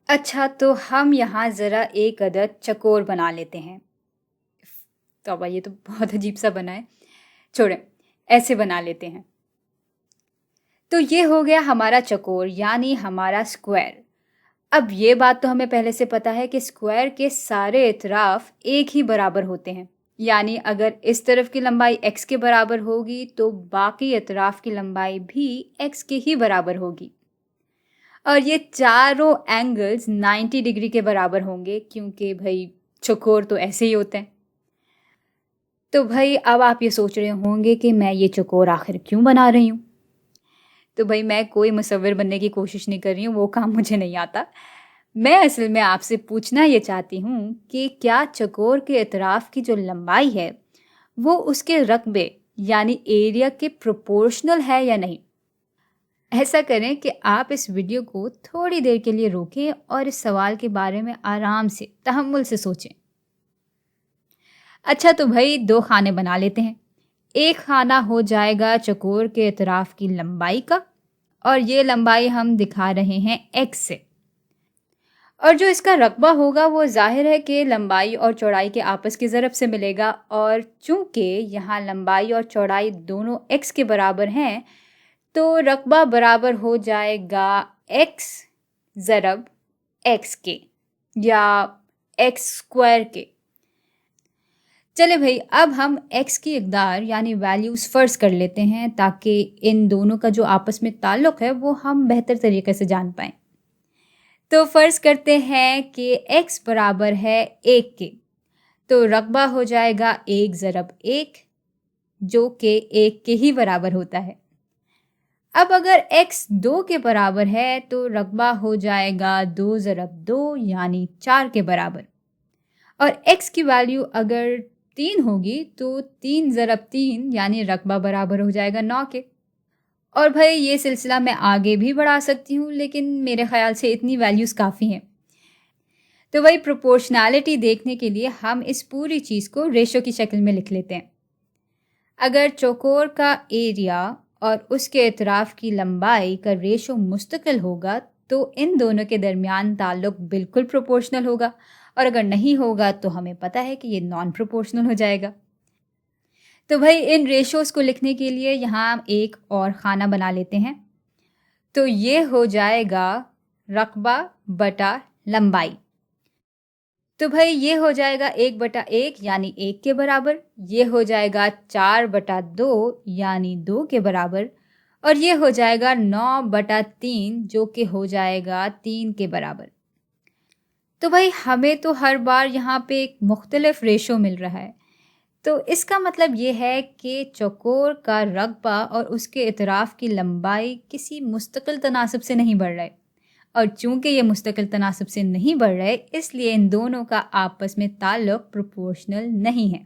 اچھا تو ہم یہاں ذرا ایک عدد چکور بنا لیتے ہیں. تو یہ تو بہت عجیب سا بنا ہے، چھوڑیں ایسے بنا لیتے ہیں. تو یہ ہو گیا ہمارا چکور یعنی ہمارا اسکوائر. اب یہ بات تو ہمیں پہلے سے پتا ہے کہ اسکوائر کے سارے اطراف ایک ہی برابر ہوتے ہیں، یعنی اگر اس طرف کی لمبائی x کے برابر ہوگی تو باقی اطراف کی لمبائی بھی x کے ہی برابر ہوگی. اور یہ چاروں اینگلز 90 ڈگری کے برابر ہوں گے کیونکہ بھائی چکور تو ایسے ہی ہوتے ہیں. تو بھائی اب آپ یہ سوچ رہے ہوں گے کہ میں یہ چکور آخر کیوں بنا رہی ہوں. تو بھائی میں کوئی مصور بننے کی کوشش نہیں کر رہی ہوں، وہ کام مجھے نہیں آتا. میں اصل میں آپ سے پوچھنا یہ چاہتی ہوں کہ کیا چکور کے اطراف کی جو لمبائی ہے وہ اس کے رقبے یعنی ایریا کے پروپورشنل ہے یا نہیں. ایسا کریں کہ آپ اس ویڈیو کو تھوڑی دیر کے لیے روکیں اور اس سوال کے بارے میں آرام سے تحمل سے سوچیں. اچھا تو بھائی 2 خانے بنا لیتے ہیں. ایک خانہ ہو جائے گا چکور کے اطراف کی لمبائی کا، اور یہ لمبائی ہم دکھا رہے ہیں x سے. اور جو اس کا رقبہ ہوگا وہ ظاہر ہے کہ لمبائی اور چوڑائی کے آپس کی ضرب سے ملے گا، اور چونکہ یہاں لمبائی اور چوڑائی دونوں x کے برابر ہیں تو رقبہ برابر ہو جائے گا x ضرب x کے یا x اسکوائر کے. چلے بھائی اب ہم x کی اقدار یعنی ویلیوز فرض کر لیتے ہیں تاکہ ان دونوں کا جو آپس میں تعلق ہے وہ ہم بہتر طریقے سے جان پائیں. تو فرض کرتے ہیں کہ x برابر ہے 1 کے، تو رقبہ ہو جائے گا 1 ضرب 1 جو کہ 1 کے ہی برابر ہوتا ہے. اب اگر x 2 کے برابر ہے تو رقبہ ہو جائے گا 2 ضرب 2 یعنی 4 کے برابر. اور x کی ویلیو اگر 3 ہوگی تو 3 ضرب 3 یعنی رقبہ برابر ہو جائے گا 9 کے. اور بھائی یہ سلسلہ میں آگے بھی بڑھا سکتی ہوں لیکن میرے خیال سے اتنی ویلیوز کافی ہیں. تو بھائی پروپورشنالٹی دیکھنے کے لیے ہم اس پوری چیز کو ریشو کی شکل میں لکھ لیتے ہیں. اگر چوکور کا ایریا اور اس کے اطراف کی لمبائی کا ریشو مستقل ہوگا تو ان دونوں کے درمیان تعلق بالکل پروپورشنل ہوگا، اور اگر نہیں ہوگا تو ہمیں پتہ ہے کہ یہ نان پروپورشنل ہو جائے گا. تو بھائی ان ریشوز کو لکھنے کے لیے یہاں ایک اور خانہ بنا لیتے ہیں. تو یہ ہو جائے گا رقبہ بٹا لمبائی. تو بھائی یہ ہو جائے گا 1/1 یعنی 1 کے برابر، یہ ہو جائے گا 4/2 یعنی 2 کے برابر، اور یہ ہو جائے گا 9/3 جو کہ ہو جائے گا 3 کے برابر. تو بھائی ہمیں تو ہر بار یہاں پہ ایک مختلف ریشو مل رہا ہے، تو اس کا مطلب یہ ہے کہ چوکور کا رقبہ اور اس کے اطراف کی لمبائی کسی مستقل تناسب سے نہیں بڑھ رہے، اور چونکہ یہ مستقل تناسب سے نہیں بڑھ رہے اس لیے ان دونوں کا آپس میں تعلق پروپورشنل نہیں ہے.